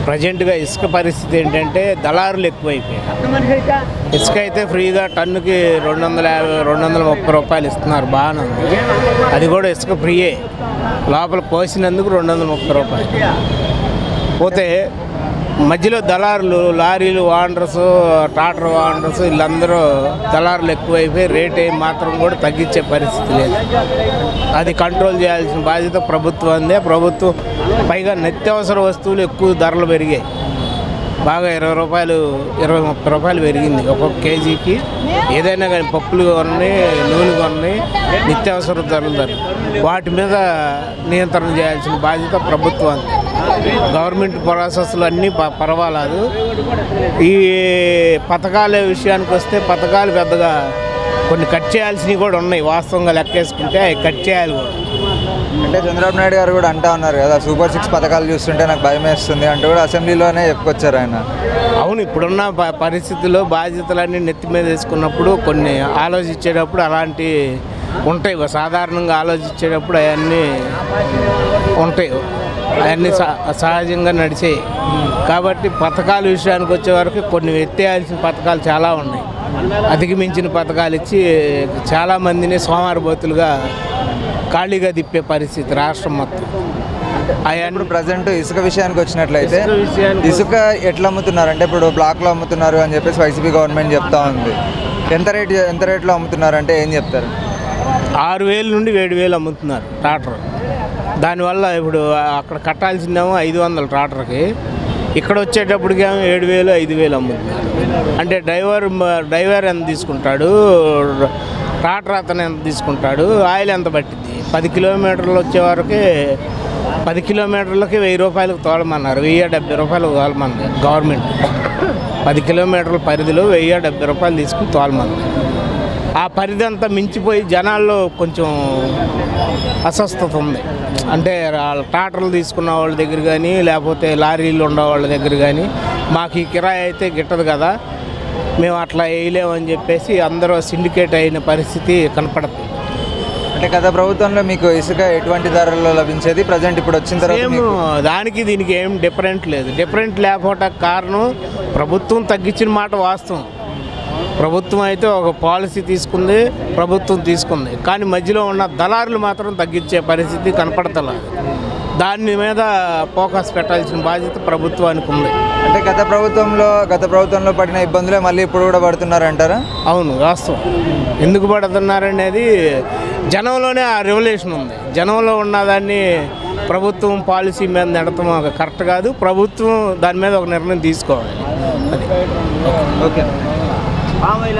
ప్రజెంట్గా ఇసుక పరిస్థితి ఏంటంటే దళారులు ఎక్కువైపోయాయి. ఇసుక అయితే ఫ్రీగా టన్నుకి 250 230 రూపాయలు ఇస్తున్నారు, బాగానే ఉంది. అది కూడా ఇసుక ఫ్రీయే, లోపల పోసినందుకు 230 రూపాయలు. పోతే మధ్యలో దళారులు, లారీలు ఓనర్స్, ట్రాక్టర్ ఓనర్స్ వీళ్ళందరూ దళారులు ఎక్కువైపోయి రేట్ మాత్రం కూడా తగ్గించే పరిస్థితి లేదు. అది కంట్రోల్ చేయాల్సిన బాధ్యత ప్రభుత్వందే. ప్రభుత్వం పైగా నిత్యావసర వస్తువులు ఎక్కువ ధరలు పెరిగాయి, బాగా 20 రూపాయలు 20-30 రూపాయలు పెరిగింది ఒక్కొక్క కేజీకి. ఏదైనా కానీ పప్పులు కొన్ని, నూనె కొన్ని, నిత్యావసర ధరలు వాటి మీద నియంత్రణ చేయాల్సిన బాధ్యత ప్రభుత్వం. గవర్నమెంట్ ప్రాసెస్లు అన్నీ పర్వాలేదు. ఈ పథకాల విషయానికి వస్తే పథకాలు పెద్దగా కొన్ని కట్ చేయాల్సినవి కూడా ఉన్నాయి. వాస్తవంగా లెక్కేసుకుంటే అవి కట్ చేయాలి కూడా. అంటే చంద్రబాబు నాయుడు గారు కూడా అంటా ఉన్నారు కదా, సూపర్ 6 పథకాలు చూస్తుంటే నాకు భయం వేస్తుంది అంటూ కూడా అసెంబ్లీలోనే చెప్పుకొచ్చారు ఆయన. అవును, ఇప్పుడున్న పరిస్థితుల్లో బాధ్యతలన్నీ నెత్తి మీద వేసుకున్నప్పుడు కొన్ని ఆలోచించేటప్పుడు అలాంటి ఉంటాయి. సాధారణంగా ఆలోచించేటప్పుడు అవన్నీ ఉంటాయి, అవన్నీ సహజంగా నడిచాయి. కాబట్టి పథకాల విషయానికి వచ్చే వరకు కొన్ని ఎత్తేయాల్సిన పథకాలు చాలా ఉన్నాయి. అధిగమించిన పథకాలు ఇచ్చి చాలామందిని సోమారబోతులుగా ఖాళీగా తిప్పే పరిస్థితి రాష్ట్రం మొత్తం. ఇప్పుడు ప్రజెంట్ ఇసుక విషయానికి వచ్చినట్లయితే ఇసుక ఎట్లా అమ్ముతున్నారు అంటే ఇప్పుడు బ్లాక్లో అమ్ముతున్నారు అని చెప్పేసి వైసీపీ గవర్నమెంట్ చెప్తా ఉంది. ఎంత రేట్లో అమ్ముతున్నారు అంటే ఏం చెప్తారు? 6,000 నుండి 7,000 అమ్ముతున్నారు ట్రాక్టర్. దానివల్ల ఇప్పుడు అక్కడ కట్టాల్సిందేమో 500 ట్రాక్టర్కి, ఇక్కడ వచ్చేటప్పటికేమో 7,000 5,000 అమ్ముతున్నారు. అంటే డ్రైవర్ ఎంత తీసుకుంటాడు, ట్రాక్టర్ అతను ఎంత తీసుకుంటాడు, ఆయిల్ ఎంత పట్టింది. 10 కిలోమీటర్లు వచ్చే వరకే 10 కిలోమీటర్లకి 1,000 రూపాయలకు తోలమన్నారు, 1,070 రూపాయలకు తోలమన్నారు గవర్నమెంట్. 10 కిలోమీటర్ల పరిధిలో 1,070 రూపాయలు తీసుకుని తోలమన్నారు. ఆ పరిధి అంతా మించిపోయి జనాల్లో కొంచెం అస్వస్థత ఉంది. అంటే ట్రాక్టర్లు తీసుకున్న వాళ్ళ దగ్గర కానీ, లేకపోతే లారీలు ఉన్న వాళ్ళ దగ్గర కానీ, మాకు ఈ కిరాయి అయితే గిట్టదు కదా, మేము అట్లా వేయలేమని చెప్పేసి అందరూ సిండికేట్ అయిన పరిస్థితి కనపడుతుంది. అంటే గత ప్రభుత్వంలో మీకు ఇసుక ఎటువంటి ధరల్లో లభించేది, ప్రజెంట్ ఇప్పుడు వచ్చిన తర్వాత దానికి దీనికి ఏం డిఫరెంట్ లేదు. డిఫరెంట్ లేకపోవటానికి కారణం ప్రభుత్వం తగ్గించిన మాట వాస్తవం. ప్రభుత్వం అయితే ఒక పాలసీ తీసుకుంది, కానీ మధ్యలో ఉన్న దళారులు మాత్రం తగ్గించే పరిస్థితి కనపడతలేదు. దాని మీద ఫోకస్ పెట్టాల్సిన బాధ్యత ప్రభుత్వానికి ఉంది. అంటే గత ప్రభుత్వంలో పడిన ఇబ్బందులే మళ్ళీ ఇప్పుడు కూడా పడుతున్నారంటారా? అవును, వాస్తవం. ఎందుకు పడుతున్నారనేది జనంలోనే ఆ రెవల్యూషన్ ఉంది. జనంలో ఉన్నదాన్ని ప్రభుత్వం పాలసీ మీద నడతం కరెక్ట్ కాదు. ప్రభుత్వం దాని మీద ఒక నిర్ణయం తీసుకోవాలి. అది ఓకే.